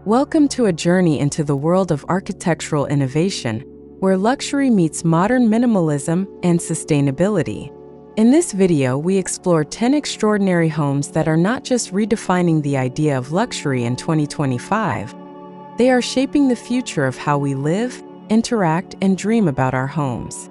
Welcome to a journey into the world of architectural innovation, where luxury meets modern minimalism and sustainability. In this video, we explore 10 extraordinary homes that are not just redefining the idea of luxury in 2025, they are shaping the future of how we live, interact, and dream about our homes.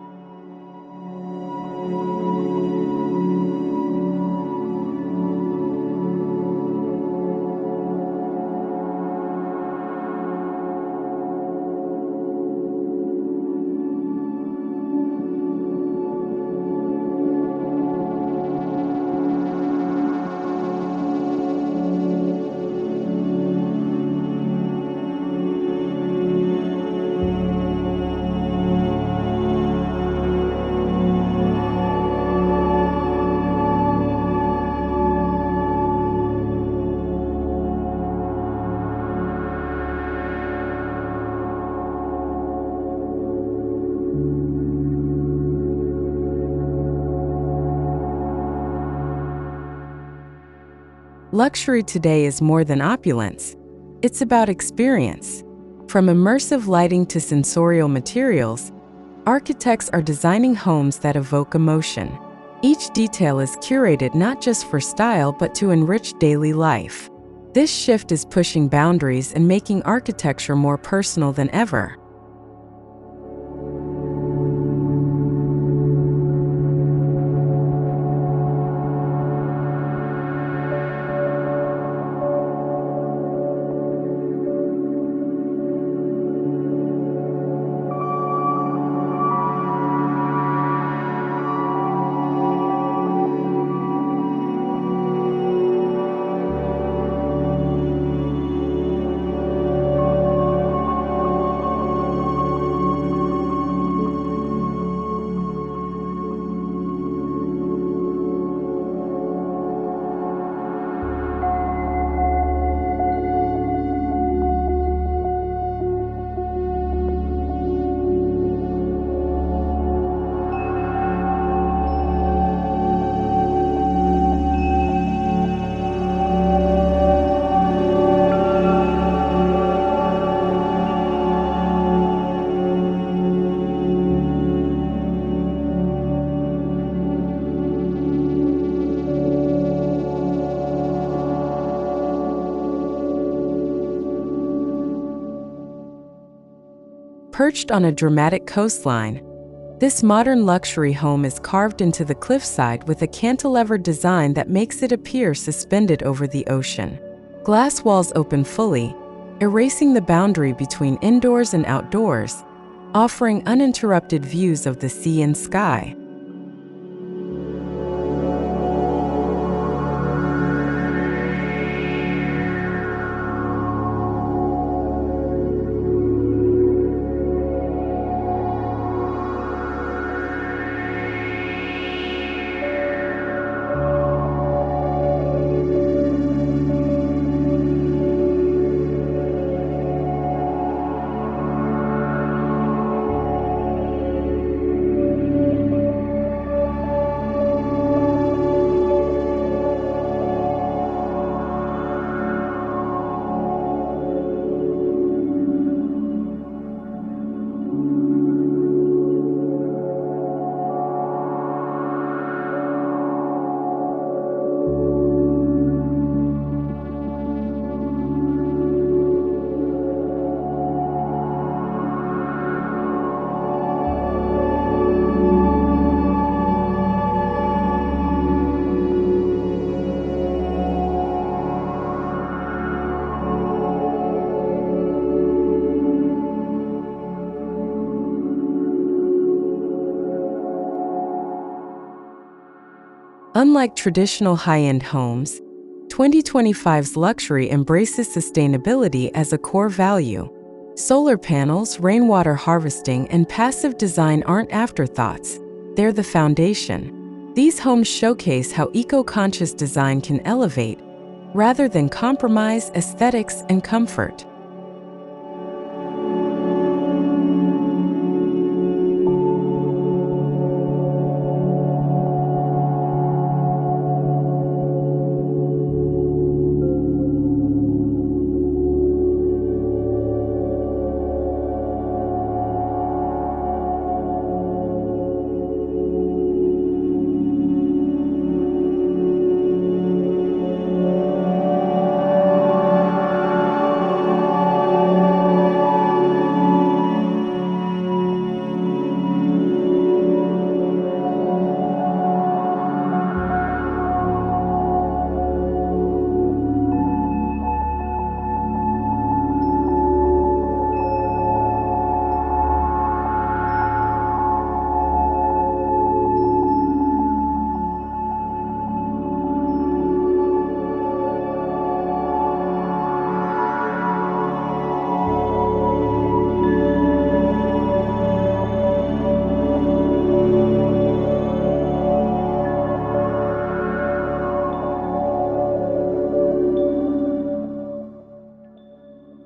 Luxury today is more than opulence. It's about experience. From immersive lighting to sensorial materials, architects are designing homes that evoke emotion. Each detail is curated not just for style but to enrich daily life. This shift is pushing boundaries and making architecture more personal than ever. Perched on a dramatic coastline, this modern luxury home is carved into the cliffside with a cantilever design that makes it appear suspended over the ocean. Glass walls open fully, erasing the boundary between indoors and outdoors, offering uninterrupted views of the sea and sky. Unlike traditional high-end homes, 2025's luxury embraces sustainability as a core value. Solar panels, rainwater harvesting, and passive design aren't afterthoughts, they're the foundation. These homes showcase how eco-conscious design can elevate, rather than compromise, aesthetics and comfort.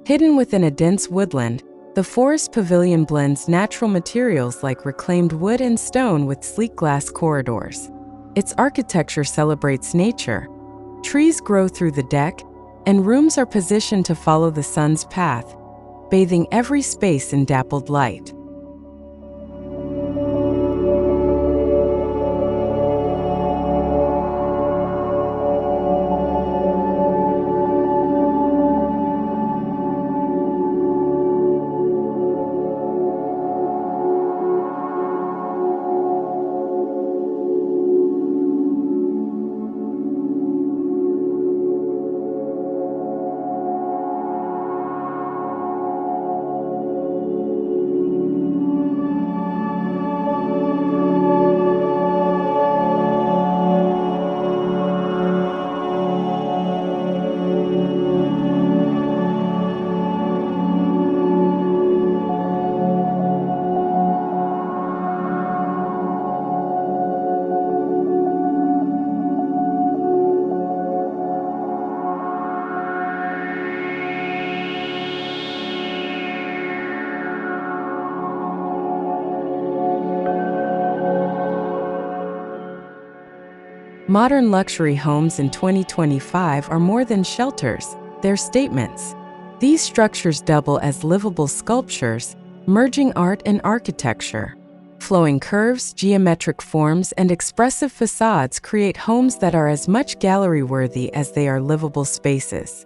Hidden within a dense woodland, the Forest Pavilion blends natural materials like reclaimed wood and stone with sleek glass corridors. Its architecture celebrates nature. Trees grow through the deck, and rooms are positioned to follow the sun's path, bathing every space in dappled light. Modern luxury homes in 2025 are more than shelters, they're statements. These structures double as livable sculptures, merging art and architecture. Flowing curves, geometric forms, and expressive facades create homes that are as much gallery-worthy as they are livable spaces.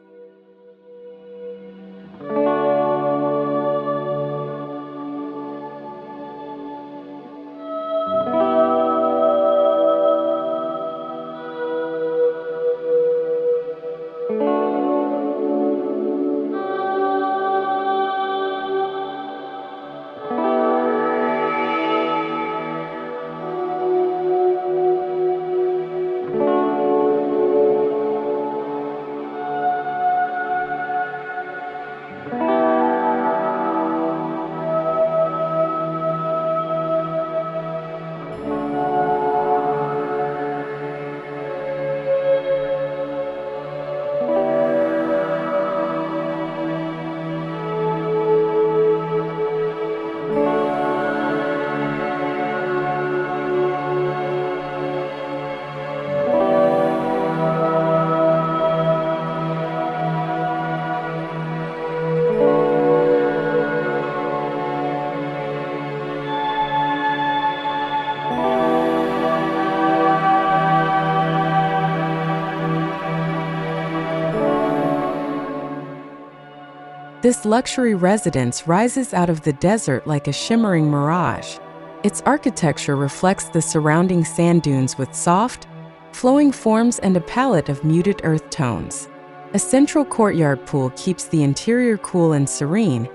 This luxury residence rises out of the desert like a shimmering mirage. Its architecture reflects the surrounding sand dunes with soft, flowing forms and a palette of muted earth tones. A central courtyard pool keeps the interior cool and serene,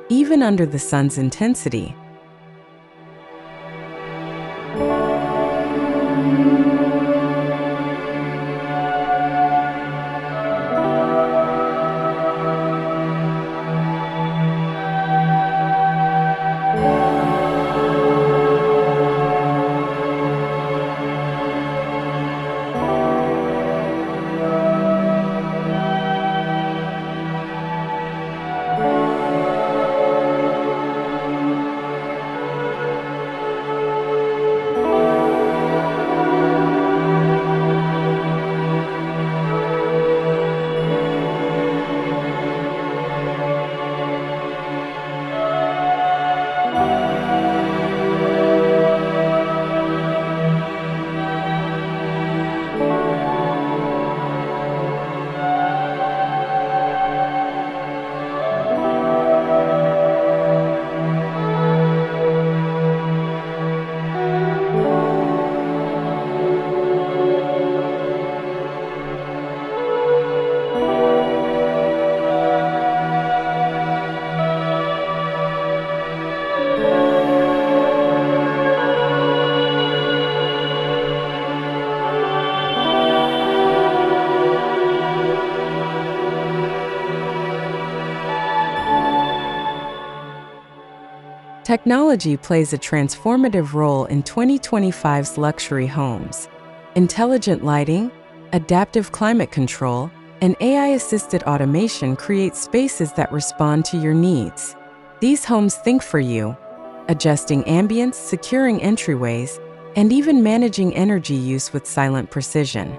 even under the sun's intensity. Technology plays a transformative role in 2025's luxury homes. Intelligent lighting, adaptive climate control, and AI-assisted automation creates spaces that respond to your needs. These homes think for you, adjusting ambience, securing entryways, and even managing energy use with silent precision.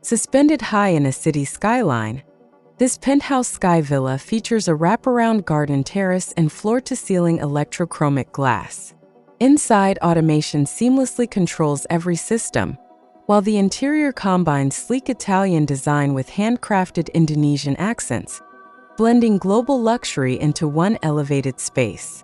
Suspended high in a city skyline, this penthouse sky villa features a wraparound garden terrace and floor-to-ceiling electrochromic glass. Inside, automation seamlessly controls every system, while the interior combines sleek Italian design with handcrafted Indonesian accents, blending global luxury into one elevated space.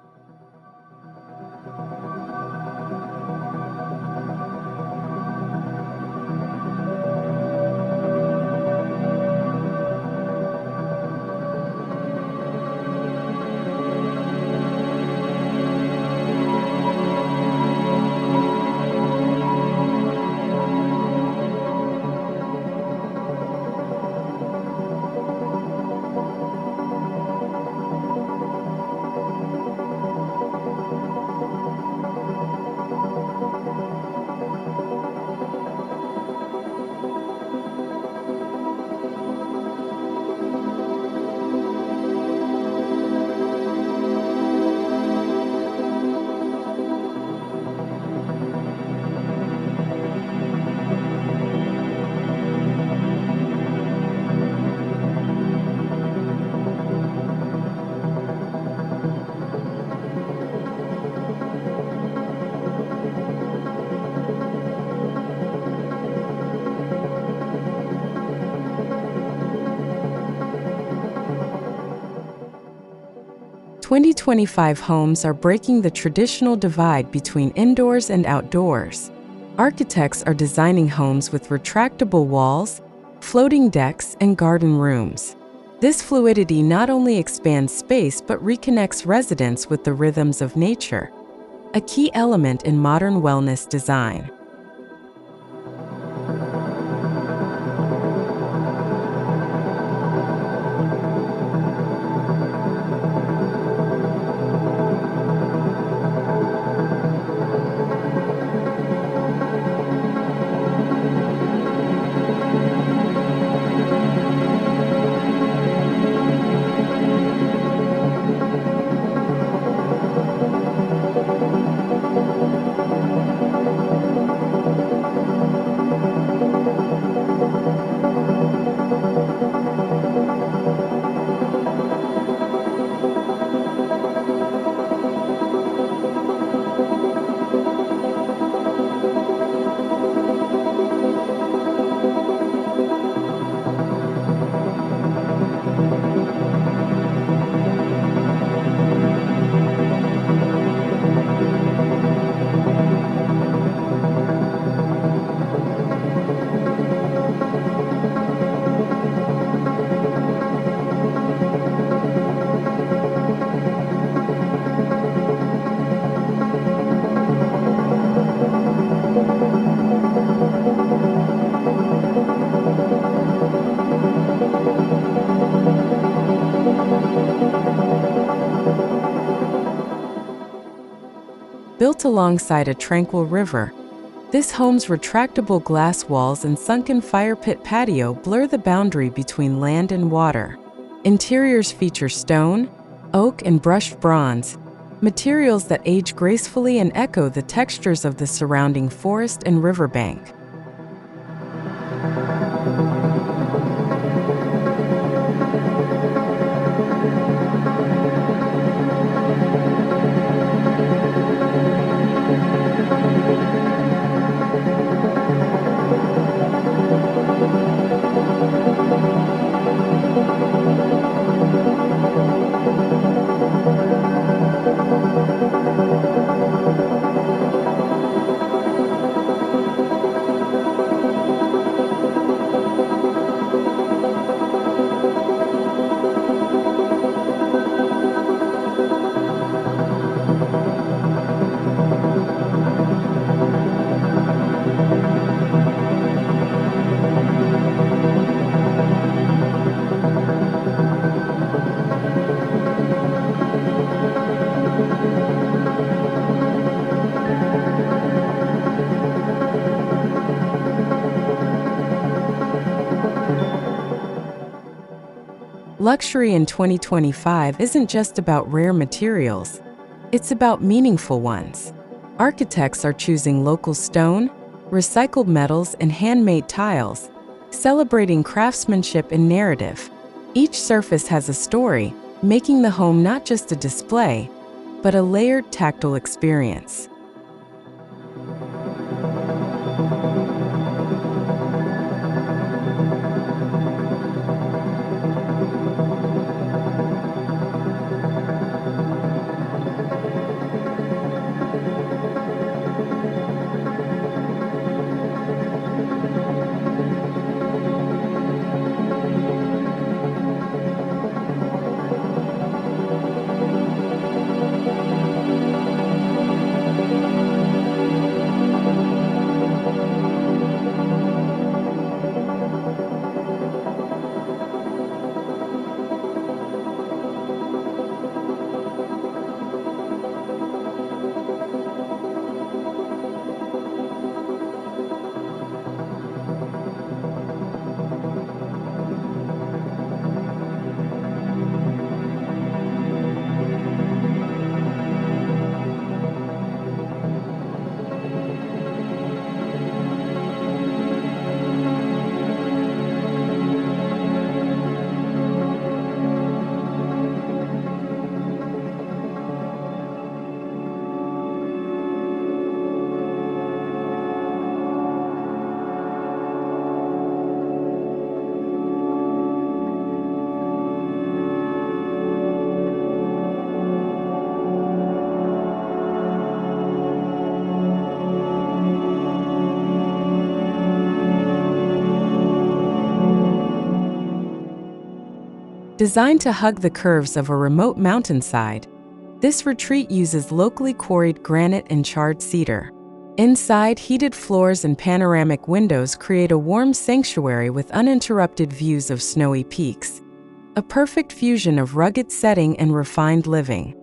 In 2025 homes are breaking the traditional divide between indoors and outdoors. Architects are designing homes with retractable walls, floating decks, and garden rooms. This fluidity not only expands space but reconnects residents with the rhythms of nature, a key element in modern wellness design. Built alongside a tranquil river, This home's retractable glass walls and sunken fire pit patio blur the boundary between land and water. Interiors feature stone, oak, and brushed bronze, materials that age gracefully and echo the textures of the surrounding forest and riverbank. Luxury in 2025 isn't just about rare materials, it's about meaningful ones. Architects are choosing local stone, recycled metals, and handmade tiles, celebrating craftsmanship and narrative. Each surface has a story, making the home not just a display, but a layered tactile experience. Designed to hug the curves of a remote mountainside, this retreat uses locally quarried granite and charred cedar. Inside, heated floors and panoramic windows create a warm sanctuary with uninterrupted views of snowy peaks, a perfect fusion of rugged setting and refined living.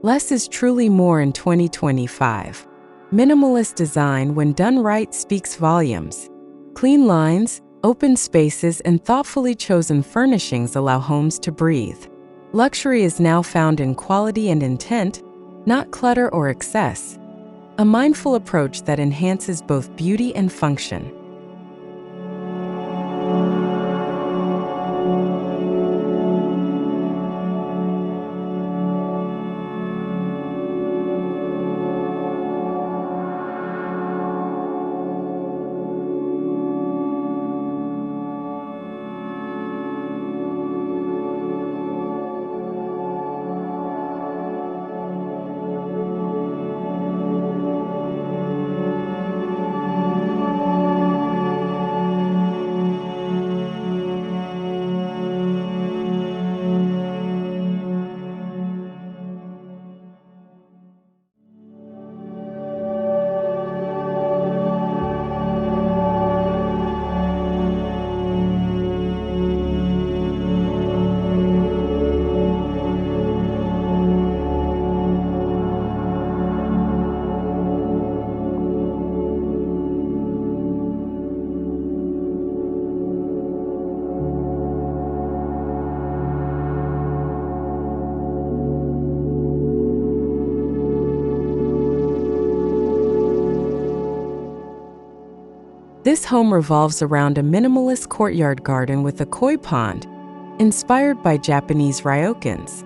Less is truly more in 2025. Minimalist design, when done right, speaks volumes. Clean lines, open spaces, and thoughtfully chosen furnishings allow homes to breathe. Luxury is now found in quality and intent, not clutter or excess. A mindful approach that enhances both beauty and function. This home revolves around a minimalist courtyard garden with a koi pond, inspired by Japanese ryokans.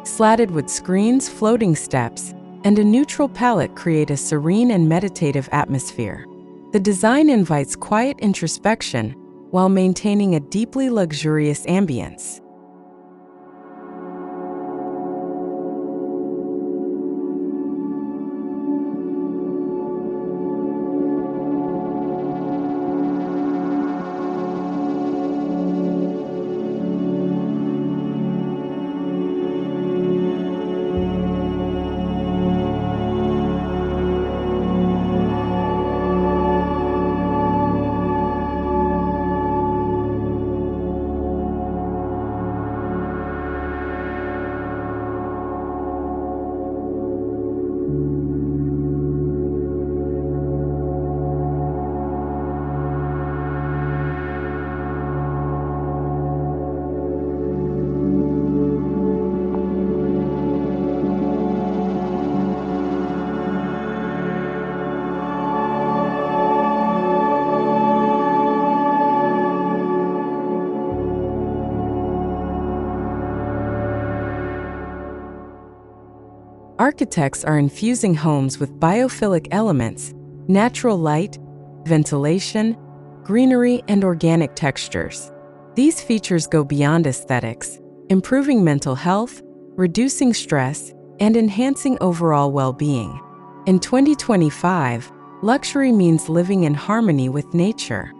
Slatted wood screens, floating steps, and a neutral palette create a serene and meditative atmosphere. The design invites quiet introspection while maintaining a deeply luxurious ambience. Architects are infusing homes with biophilic elements, natural light, ventilation, greenery, and organic textures. These features go beyond aesthetics, improving mental health, reducing stress, and enhancing overall well-being. In 2025, luxury means living in harmony with nature.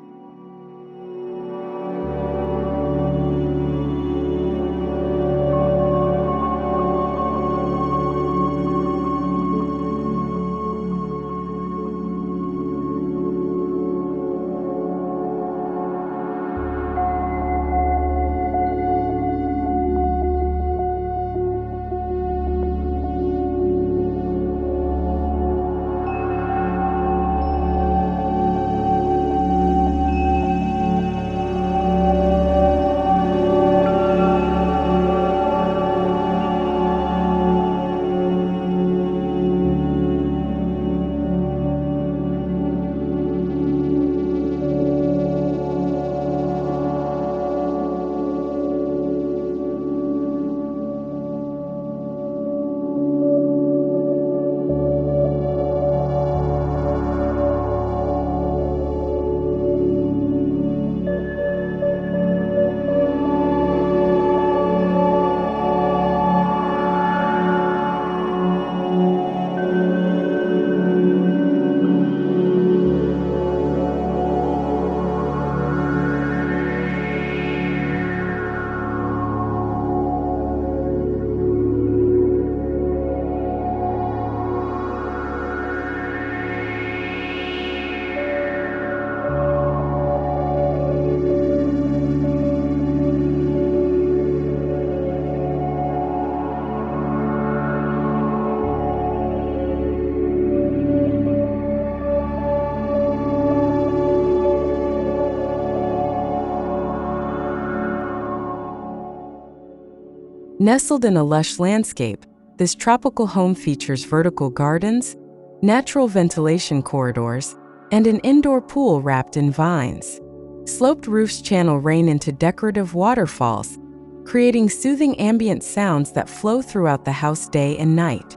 Nestled in a lush landscape, this tropical home features vertical gardens, natural ventilation corridors, and an indoor pool wrapped in vines. Sloped roofs channel rain into decorative waterfalls, creating soothing ambient sounds that flow throughout the house day and night.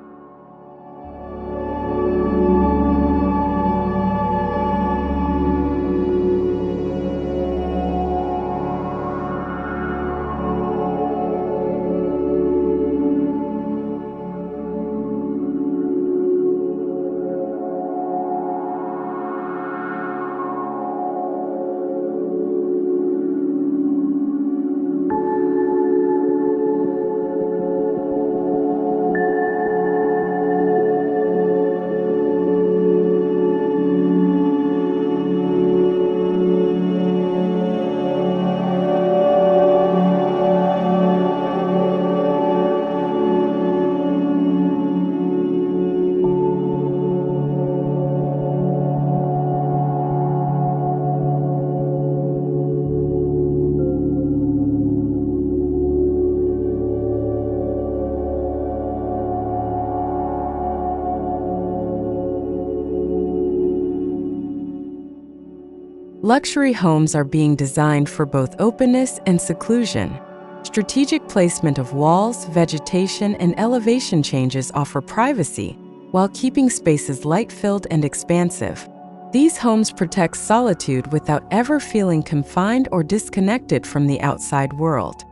Luxury homes are being designed for both openness and seclusion. Strategic placement of walls, vegetation, and elevation changes offer privacy, while keeping spaces light-filled and expansive. These homes protect solitude without ever feeling confined or disconnected from the outside world.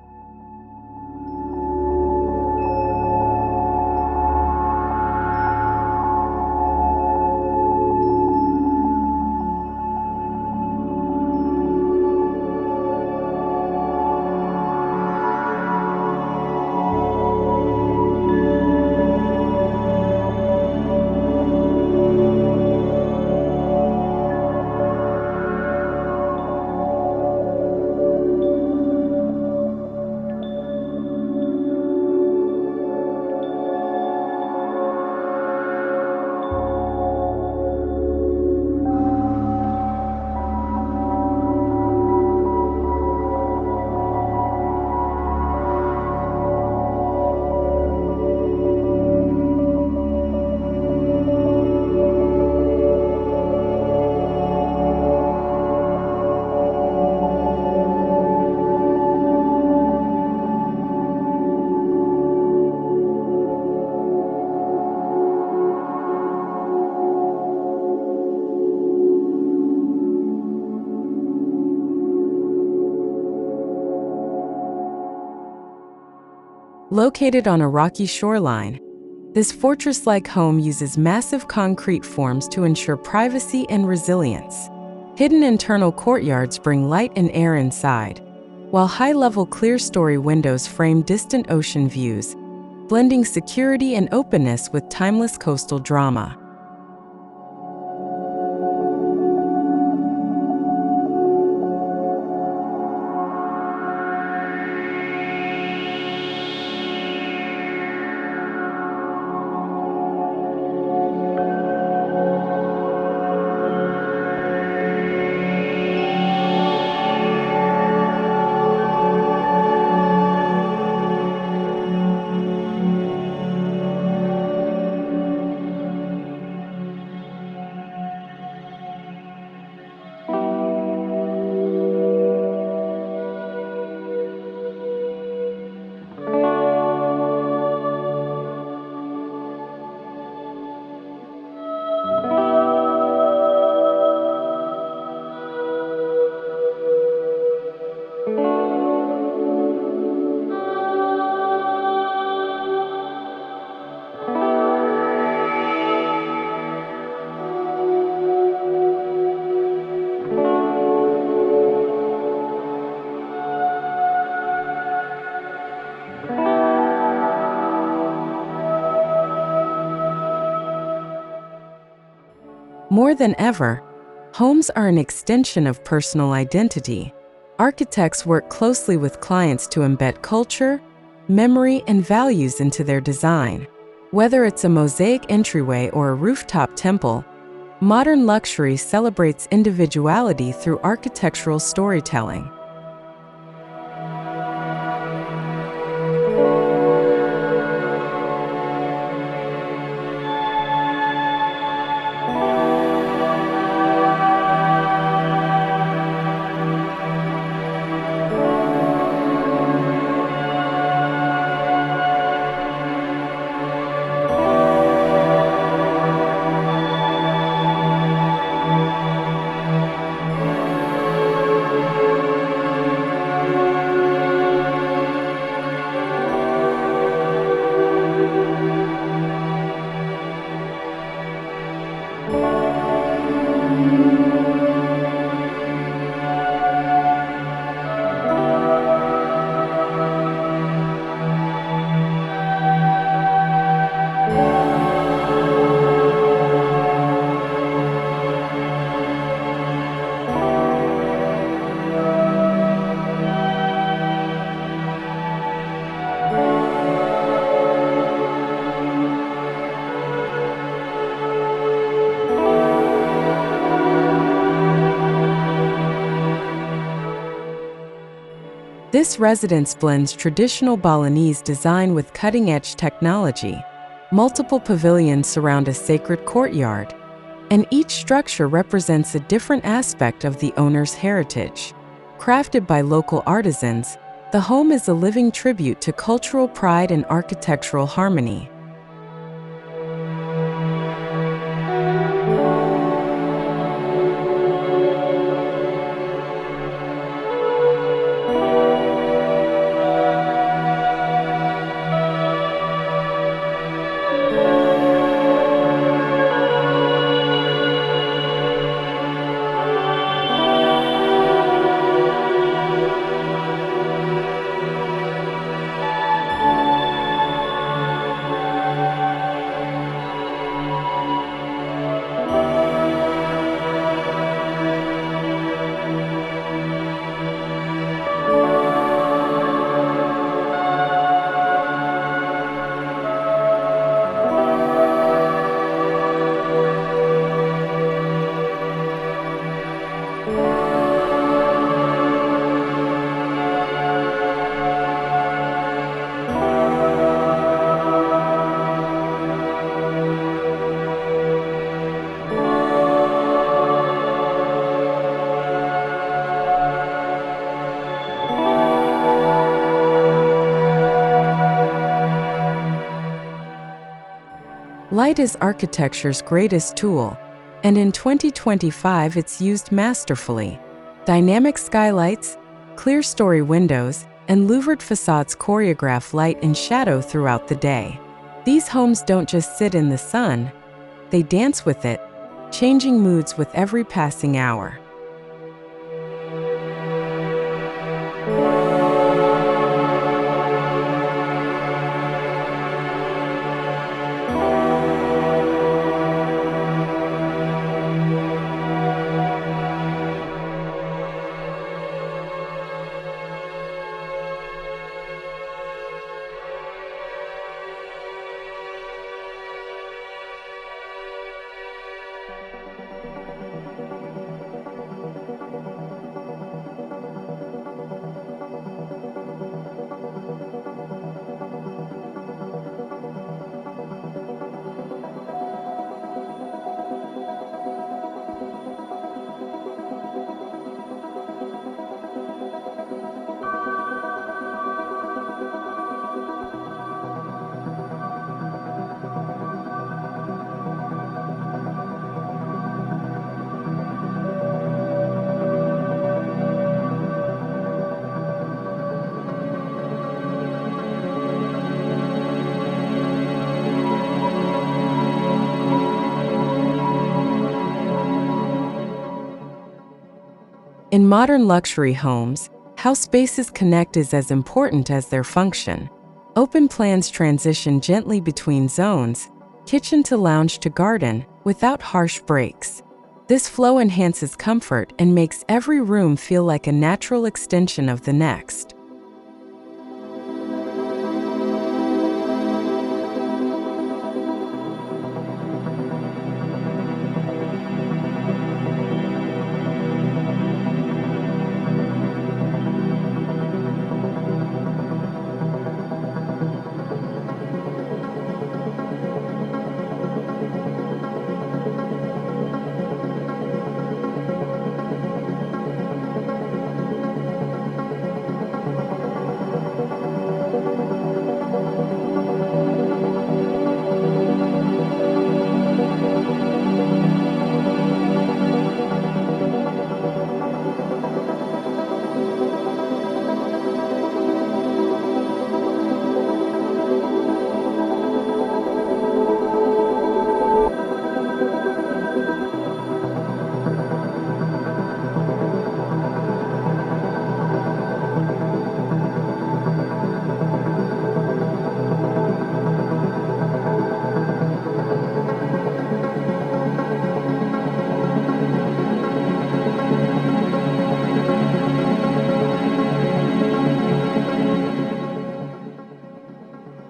Located on a rocky shoreline, this fortress-like home uses massive concrete forms to ensure privacy and resilience. Hidden internal courtyards bring light and air inside, while high-level clear-story windows frame distant ocean views, blending security and openness with timeless coastal drama. More than ever, homes are an extension of personal identity. Architects work closely with clients to embed culture, memory, and values into their design. Whether it's a mosaic entryway or a rooftop temple, modern luxury celebrates individuality through architectural storytelling. This residence blends traditional Balinese design with cutting-edge technology. Multiple pavilions surround a sacred courtyard, and each structure represents a different aspect of the owner's heritage. Crafted by local artisans, the home is a living tribute to cultural pride and architectural harmony. Light is architecture's greatest tool, and in 2025 it's used masterfully. Dynamic skylights, clear-story windows, and louvered facades choreograph light and shadow throughout the day. These homes don't just sit in the sun, they dance with it, changing moods with every passing hour. In modern luxury homes, how spaces connect is as important as their function. Open plans transition gently between zones, kitchen to lounge to garden, without harsh breaks. This flow enhances comfort and makes every room feel like a natural extension of the next.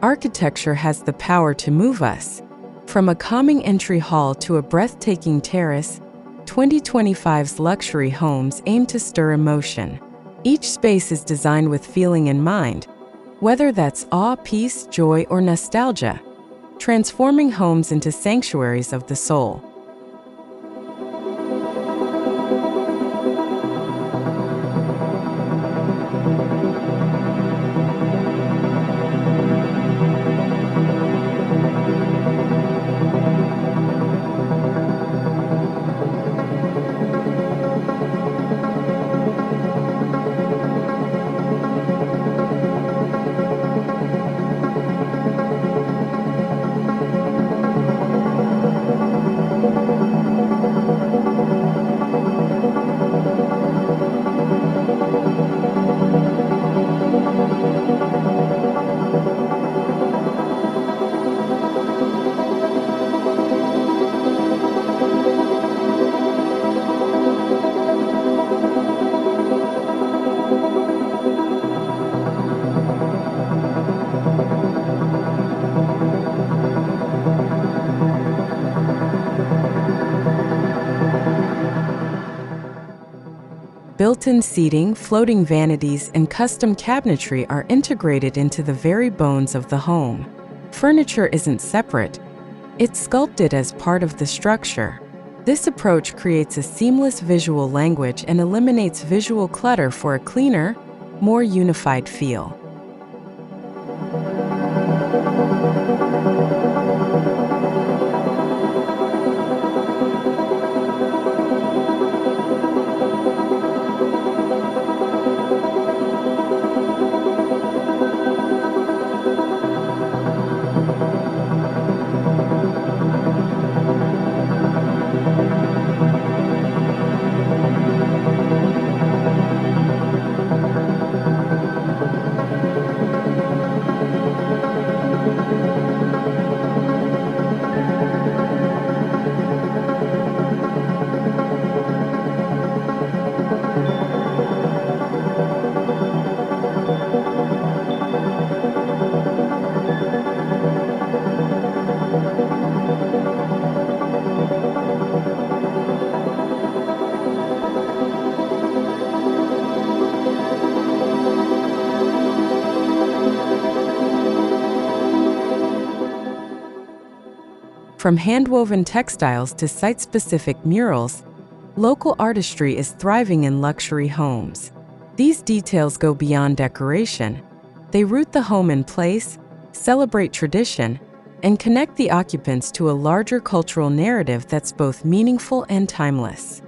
Architecture has the power to move us. From a calming entry hall to a breathtaking terrace, 2025's luxury homes aim to stir emotion. Each space is designed with feeling in mind, whether that's awe, peace, joy, or nostalgia, transforming homes into sanctuaries of the soul. Built-in seating, floating vanities, and custom cabinetry are integrated into the very bones of the home. Furniture isn't separate, it's sculpted as part of the structure. This approach creates a seamless visual language and eliminates visual clutter for a cleaner, more unified feel. From hand-woven textiles to site-specific murals, local artistry is thriving in luxury homes. These details go beyond decoration. They root the home in place, celebrate tradition, and connect the occupants to a larger cultural narrative that's both meaningful and timeless.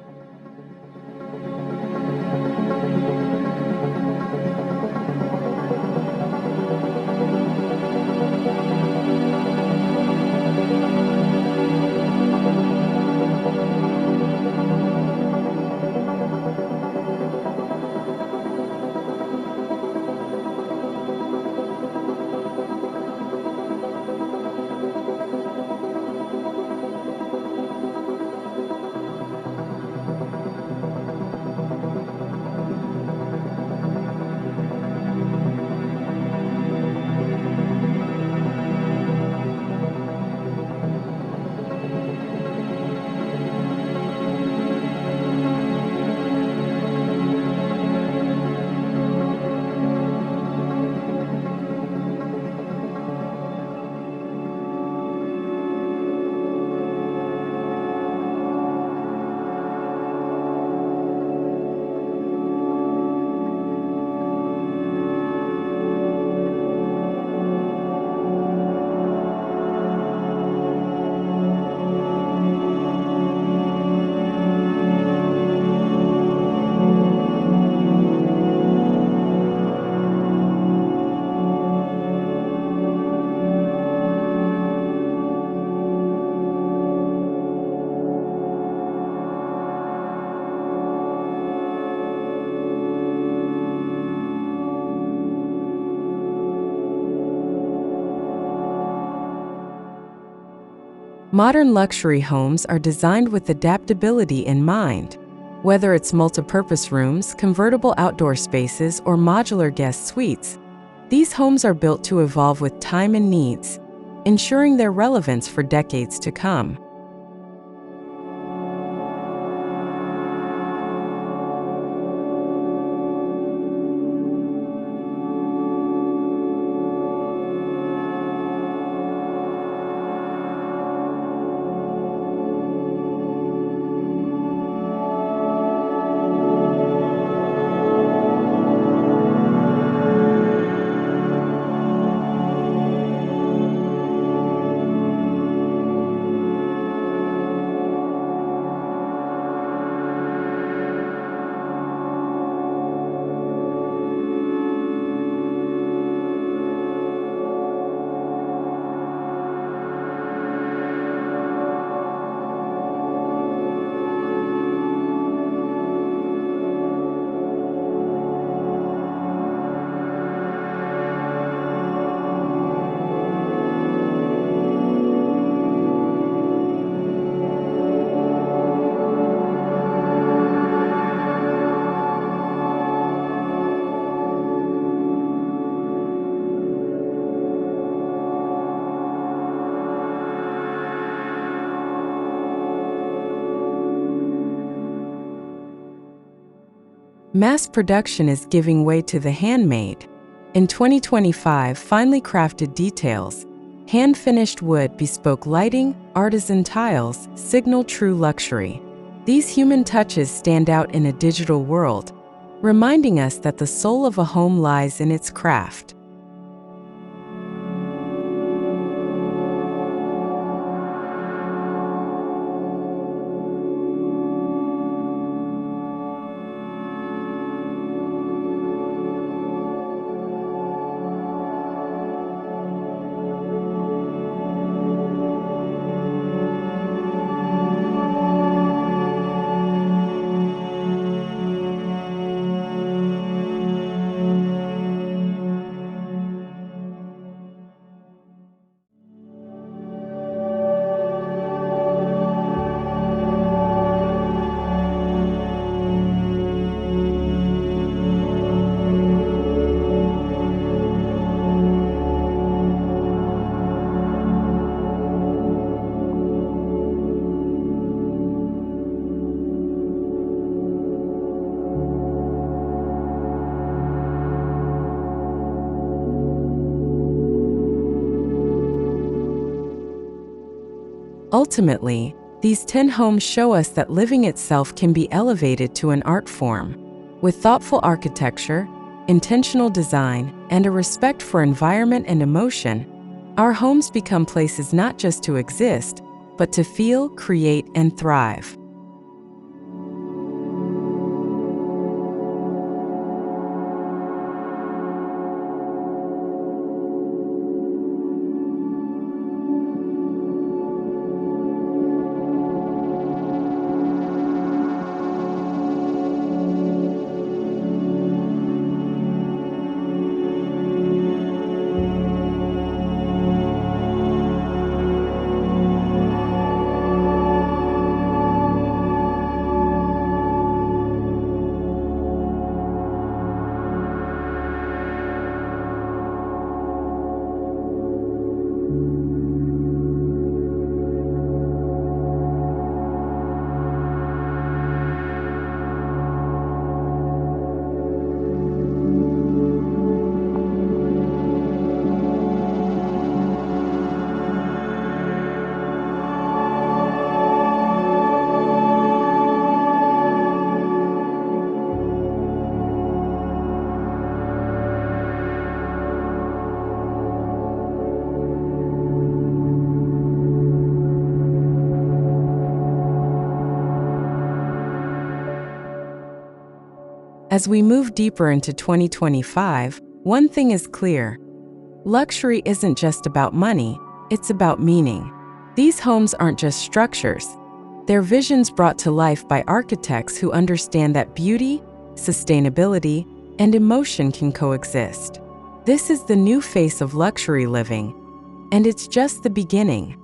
Modern luxury homes are designed with adaptability in mind. Whether it's multipurpose rooms, convertible outdoor spaces, or modular guest suites, these homes are built to evolve with time and needs, ensuring their relevance for decades to come. Mass production is giving way to the handmade. In 2025, finely crafted details, hand-finished wood, bespoke lighting, artisan tiles signal true luxury. These human touches stand out in a digital world, reminding us that the soul of a home lies in its craft. Ultimately, these 10 homes show us that living itself can be elevated to an art form. With thoughtful architecture, intentional design, and a respect for environment and emotion, our homes become places not just to exist, but to feel, create, and thrive. As we move deeper into 2025, one thing is clear. Luxury isn't just about money, it's about meaning. These homes aren't just structures. They're visions brought to life by architects who understand that beauty, sustainability, and emotion can coexist. This is the new face of luxury living, and it's just the beginning.